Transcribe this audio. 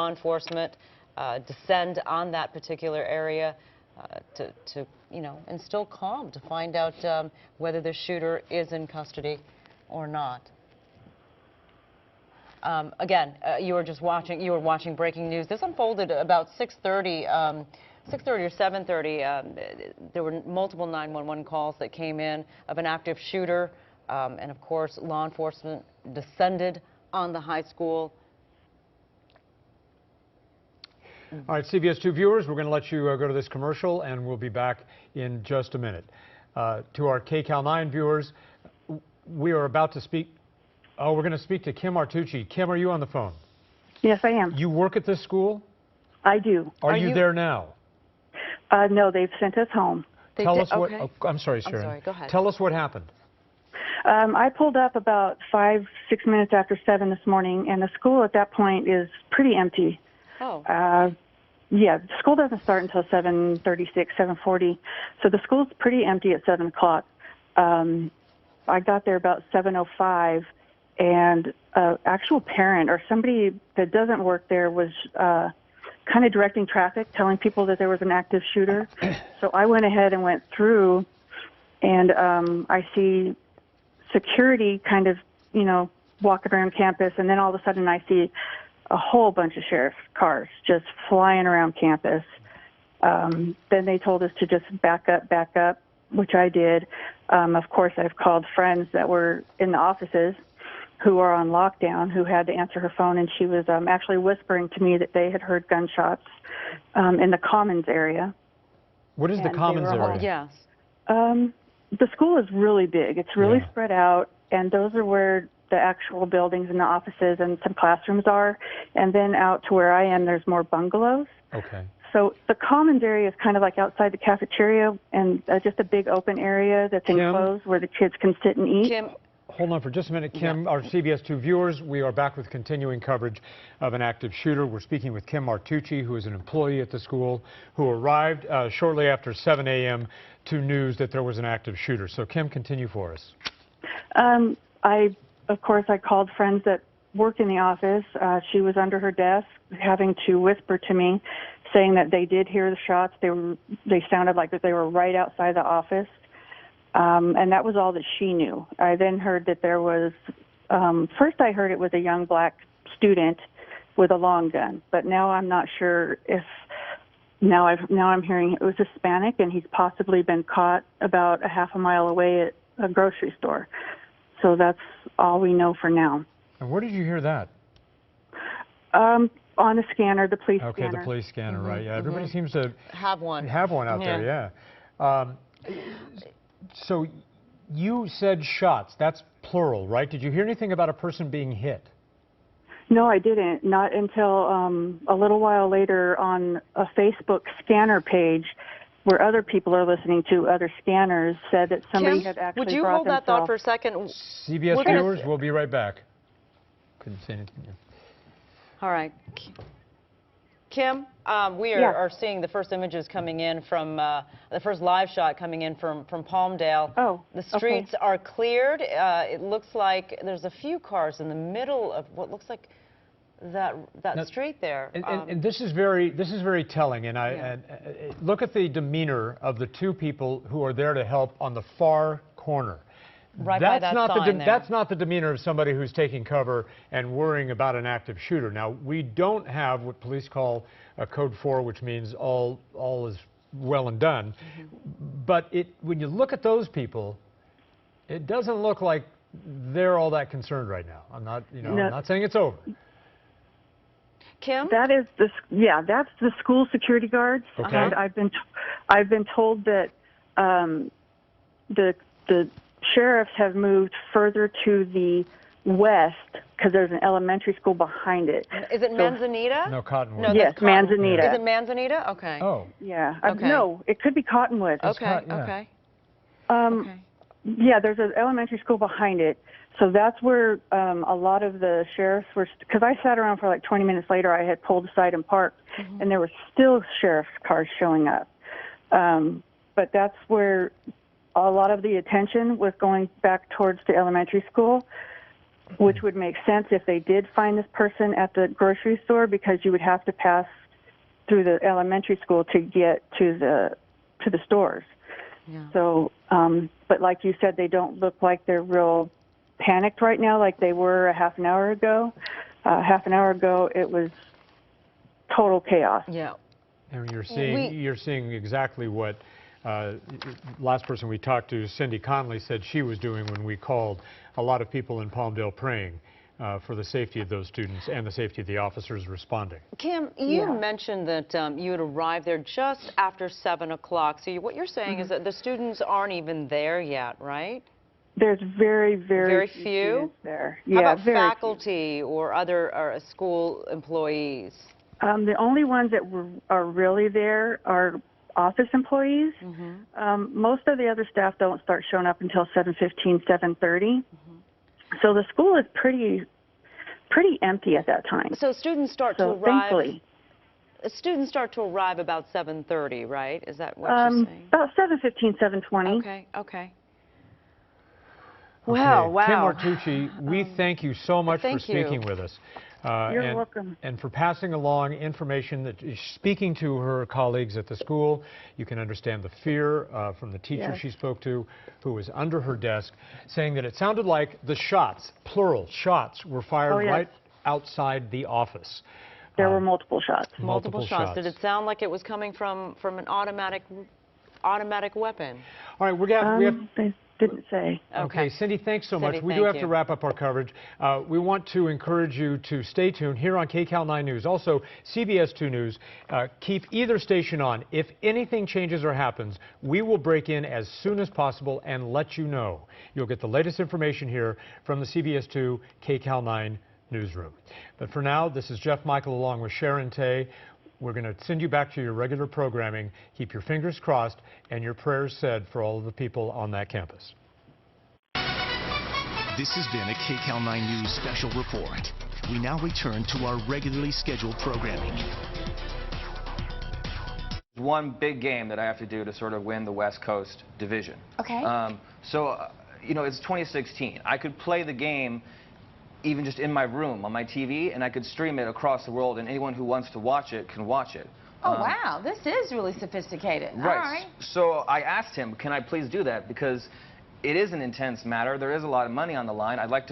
enforcement descend on that particular area to instill calm, to find out whether the shooter is in custody or not. Again, you were watching breaking news. This unfolded about 6:30 or 7:30. There were multiple 911 calls that came in of an active shooter, and of course, law enforcement descended on the high school. All right, CBS 2 viewers, we're going to let you go to this commercial, and we'll be back in just a minute. To our KCAL 9 viewers, we are about to speak. Oh, we're going to speak to Kim Artucci. Kim, are you on the phone? Yes, I am. You work at this school? I do. Are you there now? No, they've sent us home. Tell us what. Okay. Oh, I'm sorry, Sharon. I'm sorry, go ahead. Tell us what happened. I pulled up about 5-6 minutes after 7 this morning, and the school at that point is pretty empty. Oh. Yeah, school doesn't start until 7:36, 7:40, so the school's pretty empty at 7 o'clock. I got there about 7:05, and an actual parent or somebody that doesn't work there was kind of directing traffic, telling people that there was an active shooter. So I went ahead and went through, and I see security kind of, walking around campus, and then all of a sudden I see a whole bunch of sheriff's cars just flying around campus. Then they told us to just back up, which I did. Of course, I've called friends that were in the offices who are on lockdown, who had to answer her phone, and she was actually whispering to me that they had heard gunshots in the Commons area. What is the Commons area? Yes. The school is really big. It's really spread out, and those are where the actual buildings and the offices and some classrooms are. And then out to where I am, there's more bungalows. Okay. So the Commons area is kind of like outside the cafeteria and just a big open area that's enclosed where the kids can sit and eat. Kim, hold on for just a minute, Kim. Our CBS 2 viewers, we are back with continuing coverage of an active shooter. We're speaking with Kim Artucci, who is an employee at the school, who arrived shortly after 7 a.m. to news that there was an active shooter. So, Kim, continue for us. Of course, I called friends that work in the office. She was under her desk having to whisper to me, saying that they did hear the shots. They sounded like that they were right outside the office. And that was all that she knew. I then heard that there was, first I heard it was a young black student with a long gun, but now I'm not sure if, now I'm hearing it was Hispanic, and he's possibly been caught about a half a mile away at a grocery store. So that's all we know for now. And where did you hear that? On the scanner, the police scanner. Okay, the police scanner, right? Yeah, everybody seems to have one out there, yeah. So you said shots. That's plural, right? Did you hear anything about a person being hit? No, I didn't. Not until a little while later on a Facebook scanner page where other people are listening to other scanners said that somebody had actually would you brought hold that thought for a second? CBS viewers, we'll be right back. Couldn't say anything. All right. Kim, we are seeing the first images coming in from the first live shot coming in from Palmdale. Oh, the streets are cleared. It looks like there's a few cars in the middle of what looks like that street there. And this is very telling. And look at the demeanor of the two people who are there to help on the far corner. Right by that sign there. That's not the demeanor of somebody who's taking cover and worrying about an active shooter. Now, we don't have what police call a Code 4, which means all is well and done. But when you look at those people, it doesn't look like they're all that concerned right now. I'm not, I'm not saying it's over. Kim? That is that's the school security guards. Okay. And I've been told that the sheriffs have moved further to the west because there's an elementary school behind it. Is it Manzanita? No, Cottonwood. No, yes, Manzanita. Is it Manzanita? Okay. Oh. Yeah. Okay. No, it could be Cottonwood. Okay. Okay. Yeah, there's an elementary school behind it. So that's where a lot of the sheriffs were, because I sat around for like 20 minutes later, I had pulled aside and parked, and there were still sheriff's cars showing up. But that's where a lot of the attention was going back towards the elementary school. which would make sense if they did find this person at the grocery store, because you would have to pass through the elementary school to get to the stores. Yeah. So, but like you said, they don't look like they're real panicked right now like they were a half an hour ago. Half an hour ago, it was total chaos. Yeah. And you're seeing exactly what last person we talked to, Cindy Conley, said she was doing when we called. A lot of people in Palmdale praying for the safety of those students and the safety of the officers responding. Kim, you mentioned that you had arrived there just after 7 o'clock. So what you're saying is that the students aren't even there yet, right? There's very few students there. Yeah, how about faculty or other school employees? The only ones that are really there are office employees. Most of the other staff don't start showing up until 7:15, 7:30. So the school is pretty empty at that time. So students start to arrive. Thankfully, students start to arrive about 7:30, right? Is that what you're saying? About 7:15, 7:20. Okay. Okay. Wow. Wow. Kim Martucci, we thank you so much for speaking with us. You're welcome. And for passing along information that is speaking to her colleagues at the school. You can understand the fear from the teacher she spoke to, who was under her desk, saying that it sounded like the shots, plural shots, were fired right outside the office. There were multiple shots. Multiple shots. Did it sound like it was coming from an automatic weapon? All right, we have. They didn't say. Okay, Cindy, thanks so much. We do have to wrap up our coverage. We want to encourage you to stay tuned here on KCAL 9 News. Also, CBS 2 News. Keep either station on. If anything changes or happens, we will break in as soon as possible and let you know. You'll get the latest information here from the CBS 2 KCAL 9 newsroom. But for now, this is Jeff Michael along with Sharon Tay. We're going to send you back to your regular programming. Keep your fingers crossed and your prayers said for all of the people on that campus. This has been a KCAL 9 News special report. We now return to our regularly scheduled programming. One big game that I have to do to sort of win the West Coast division. Okay. You know, it's 2016. I could play the game even just in my room on my TV, and I could stream it across the world, and anyone who wants to watch it can watch it. Oh, wow. This is really sophisticated. Right. All right. So I asked him, can I please do that? Because it is an intense matter. There is a lot of money on the line. I'd like to